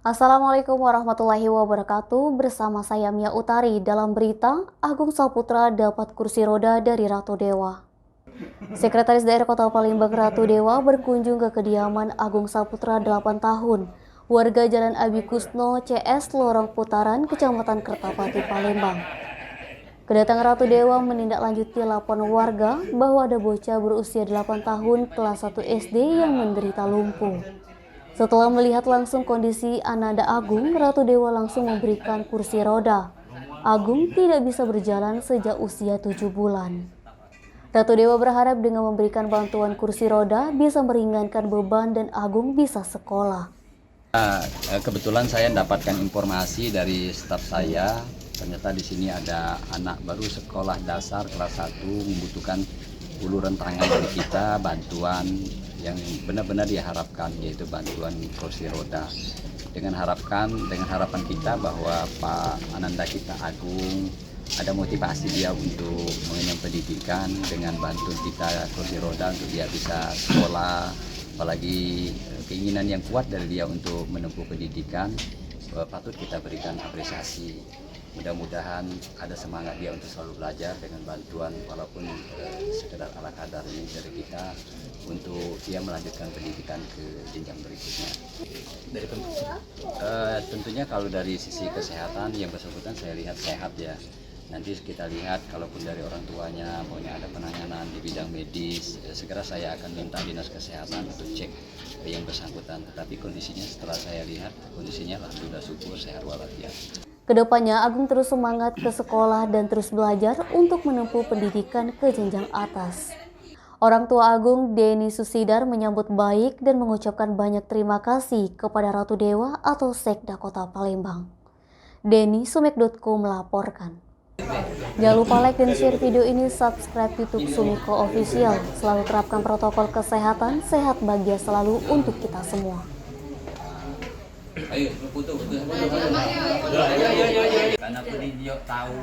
Assalamualaikum warahmatullahi wabarakatuh. Bersama saya Mia Utari dalam berita Agung Saputra dapat kursi roda dari Ratu Dewa. Sekretaris Daerah Kota Palembang Ratu Dewa berkunjung ke kediaman Agung Saputra 8 tahun, warga Jalan Abi Kusno, CS, Lorong Putaran, Kecamatan Kertapati, Palembang. Kedatangan Ratu Dewa menindaklanjuti laporan warga bahwa ada bocah berusia 8 tahun kelas 1 SD yang menderita lumpuh. Setelah melihat langsung kondisi Ananda Agung, Ratu Dewa langsung memberikan kursi roda. Agung tidak bisa berjalan sejak usia 7 bulan. Ratu Dewa berharap dengan memberikan bantuan kursi roda bisa meringankan beban dan Agung bisa sekolah. Kebetulan saya mendapatkan informasi dari staf saya, ternyata di sini ada anak baru sekolah dasar kelas 1 membutuhkan uluran tangan dari kita, bantuan yang benar-benar diharapkan, yaitu bantuan kursi roda. Dengan harapan kita bahwa Pak Ananda kita Agung ada motivasi dia untuk mengenyam pendidikan dengan bantuan kita kursi roda untuk dia bisa sekolah, apalagi keinginan yang kuat dari dia untuk menempuh pendidikan, patut kita berikan apresiasi. Mudah-mudahan ada semangat dia untuk selalu belajar dengan bantuan walaupun sekedar ala kadarnya dari kita untuk dia melanjutkan pendidikan ke jenjang berikutnya. Tentunya kalau dari sisi kesehatan yang bersangkutan saya lihat sehat ya. Nanti kita lihat kalaupun dari orang tuanya maunya ada penanganan di bidang medis, segera saya akan minta dinas kesehatan untuk cek yang bersangkutan. Tetapi kondisinya setelah saya lihat kondisinya alhamdulillah syukur sehat walafiat. Kedepannya Agung terus semangat ke sekolah dan terus belajar untuk menempuh pendidikan ke jenjang atas. Orang tua Agung, Denny Susidar, menyambut baik dan mengucapkan banyak terima kasih kepada Ratu Dewa atau Sekda Kota Palembang. Denny, Sumek.co melaporkan. Jangan lupa like dan share video ini, subscribe YouTube Sumiko Official. Selalu terapkan protokol kesehatan, sehat bahagia selalu untuk kita semua. Ayo, foto. Karena aku tahu